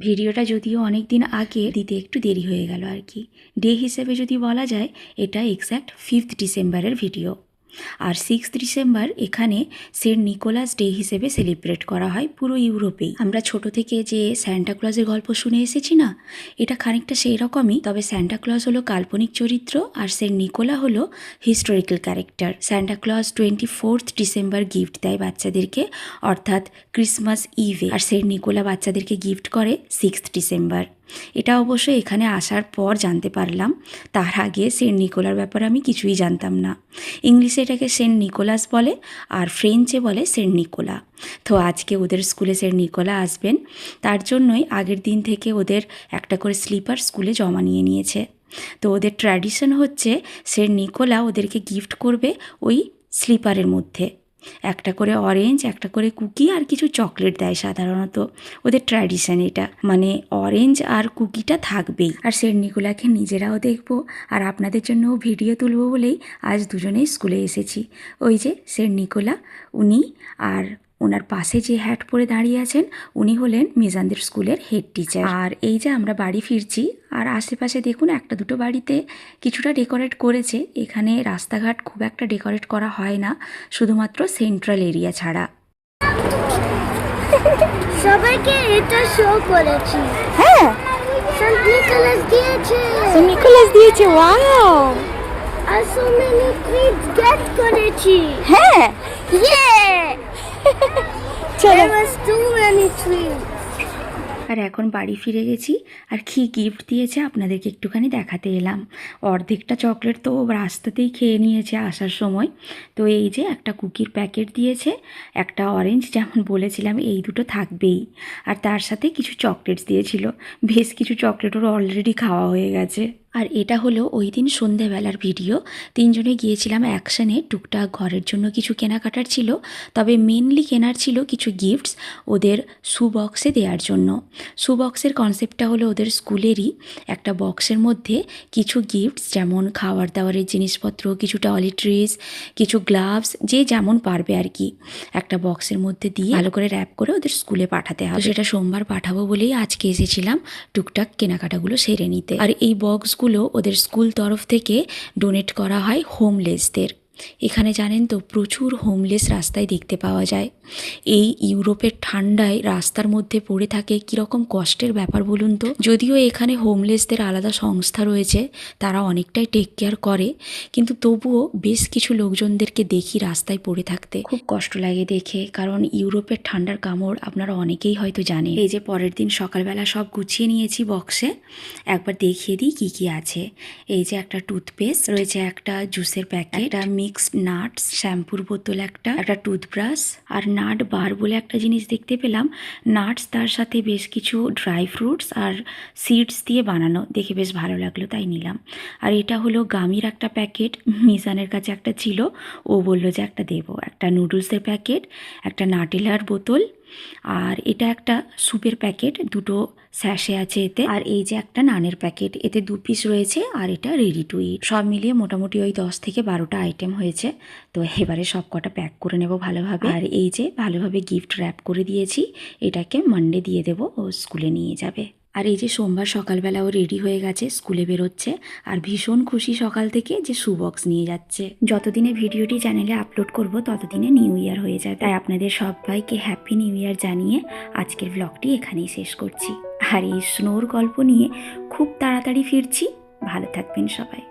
ভিডিওটা যদিও অনেক দিন আগে দিতে একটু দেরি হয়ে গেল আর কি। ডে হিসেবে যদি বলা যায় এটা এক্স্যাক্ট 5th ডিসেম্বরের ভিডিও। আর 6th ডিসেম্বর এখানে সেন্ট নিকোলাস ডে হিসেবে সেলিব্রেট করা হয় পুরো ইউরোপেই। আমরা ছোট থেকে যে স্যান্টা ক্লজের গল্প শুনে এসেছি না, এটা খানিকটা সেই রকমই, তবে স্যান্টা ক্লজ হলো কাল্পনিক চরিত্র আর সেন্ট নিকোলা হলো historical character. Santa Claus 24th December gift দেয় বাচ্চাদেরকে, অর্থাৎ ক্রিসমাস ইভে, আর সেন্ট নিকোলা বাচ্চাদেরকে গিফট করে 6th ডিসেম্বর। এটা অবশ্য এখানে আসার পর জানতে পারলাম, তার আগে সেন্ট নিকোলার ব্যাপারে আমি কিছুই জানতাম না। ইংলিশে এটাকে সেন্ট নিকোলাস বলে আর ফ্রেঞ্চে বলে সেন্ট নিকোলা। তো আজকে ওদের স্কুলে সেন্ট নিকোলা আসবেন, তার জন্যই আগের দিন থেকে ওদের একটা করে স্লিপার স্কুলে জমা নিয়েছে। তো ওদের ট্র্যাডিশন হচ্ছে সেন্ট নিকোলা ওদেরকে গিফট করবে ওই স্লিপারের মধ্যে একটা করে অরেঞ্জ, একটা করে কুকি আর কিছু চকলেট দেয় সাধারণত। ওদের ট্র্যাডিশন এটা, মানে অরেঞ্জ আর কুকিটা থাকবেই। আর সেন্ট নিকোলাকে নিজেরাও দেখবো আর আপনাদের জন্যও ভিডিও তুলবো বলেই আজ দুজনেই স্কুলে এসেছি। ওই যে সেন্ট নিকোলা, উনি, আর ওনার পাশে যে হ্যাট পরে দাঁড়িয়ে আছেন উনি হলেন মেজানদের স্কুলের হেড টিচার। আর এই যে আমরা বাড়ি ফিরছি, আর আশেপাশে দেখুন একটা দুটো বাড়িতে কিছুটা ডেকোরেট করেছে। এখানে রাস্তাঘাট খুব একটা ডেকোরেট করা হয় না, শুধুমাত্র সেন্ট্রাল এরিয়া ছাড়া। সবাইকে এটা শো করেছি। হ্যাঁ, সেন্ট নিকোলাস দিয়েছে। সেন্ট নিকোলাস দিয়েছে, ওয়াও। আর সো মেনি ট্রিটস গেট করেছি। হ্যাঁ, ইয়ে চলো। There was too many trees. আর এখন বাড়ি ফিরে গেছি, আর কি গিফট দিয়েছে আপনাদেরকে একটুখানি দেখাতে এলাম। অর্ধেকটা চকলেট তো রাস্তাতেই খেয়ে নিয়েছে আসার সময়। তো এই যে একটা কুকির প্যাকেট দিয়েছে, একটা অরেঞ্জ, যেমন বলেছিলাম এই দুটো থাকবেই, আর তার সাথে কিছু চকলেটস দিয়েছিল। বেশ কিছু চকলেট ওর অলরেডি খাওয়া হয়ে গেছে। আর এটা হলো ওই দিন সন্ধেবেলার ভিডিও। তিনজনে গিয়েছিলাম অ্যাকশনে, টুকটাক ঘরের জন্য কিছু কেনাকাটার ছিল, তবে মেনলি কেনার ছিল কিছু গিফটস ওদের শু বক্সে দেওয়ার জন্য। শু বক্সের কনসেপ্টটা হলো ওদের স্কুলেরই একটা বক্সের মধ্যে কিছু গিফটস, যেমন খাওয়ার দাওয়ারের জিনিসপত্র, কিছু টয়লেট্রিজ, কিছু গ্লাভস, যে যেমন পারবে আর কি, একটা বক্সের মধ্যে দিয়ে ভালো করে র্যাপ করে ওদের স্কুলে পাঠাতে হবে। সেটা সোমবার পাঠাবো বলেই আজকে এসেছিলাম টুকটাক কেনাকাটাগুলো সেরে নিতে। আর এই বক্সগুলো ওদের স্কুল তরফ থেকে ডোনেট করা হয় হোমলেসদের। এখানে জানেন তো প্রচুর হোমলেস রাস্তায় দেখতে পাওয়া যায়। এই ইউরোপের ঠান্ডায় রাস্তার মধ্যে পড়ে থাকে, কীরকম কষ্টের ব্যাপার বলুন তো। যদিও এখানে হোমলেসদের আলাদা সংস্থা রয়েছে, তারা অনেকটাই টেক কেয়ার করে, কিন্তু তবুও বেশ কিছু লোকজনদেরকে দেখি রাস্তায় পড়ে থাকতে, খুব কষ্ট লাগে দেখে। কারণ ইউরোপের ঠান্ডার কামড় আপনারা অনেকেই হয়তো জানেন। এই যে পরের দিন সকালবেলা সব গুছিয়ে নিয়েছি বক্সে, একবার দেখিয়ে দিই কী কী আছে। এই যে একটা টুথপেস্ট রয়েছে, একটা জুসের প্যাকেট, একটা মিক্সড নাটস, শ্যাম্পুর বোতল, একটা টুথব্রাশ, আর নাট বার বলে একটা জিনিস দেখতে পেলাম। নাটস, তার সাথে বেশ কিছু ড্রাই ফ্রুটস আর সিডস দিয়ে বানানো, দেখে বেশ ভালো লাগলো তাই নিলাম। আর এটা হলো গামির একটা প্যাকেট, মিজানের কাছে একটা ছিল, ও বললো যে একটা দেবো। একটা নুডলসের প্যাকেট, একটা নাটেলার বোতল, আর এটা একটা স্যুপের প্যাকেট, দুটো স্যাশে আছে এতে। আর এই যে একটা নানের প্যাকেট, এতে 2 পিস রয়েছে, আর এটা রেডি টু ইট। সব মিলিয়ে মোটামুটি ওই 10 থেকে 12টা আইটেম হয়েছে। তো এবারে সব কটা প্যাক করে নেব ভালোভাবে। আর এই যে ভালোভাবে গিফট র্যাপ করে দিয়েছি, এটাকে মানডে দিয়ে দেবো, ও স্কুলে নিয়ে যাবে। আর এই যে সোমবার সকালবেলা ও রেডি হয়ে গেছে, স্কুলে বেরোচ্ছে, আর ভীষণ খুশি সকাল থেকে যে শু বক্স নিয়ে যাচ্ছে। যতদিনে ভিডিওটি চ্যানেলে আপলোড করব ততদিনে নিউ ইয়ার হয়ে যায়। তাই আপনাদের সবাইকে হ্যাপি নিউ ইয়ার জানিয়ে আজকের ব্লগটি এখানেই শেষ করছি। আর এই স্নোর গল্প নিয়ে খুব তাড়াতাড়ি ফিরছি। ভালো থাকবেন সবাই।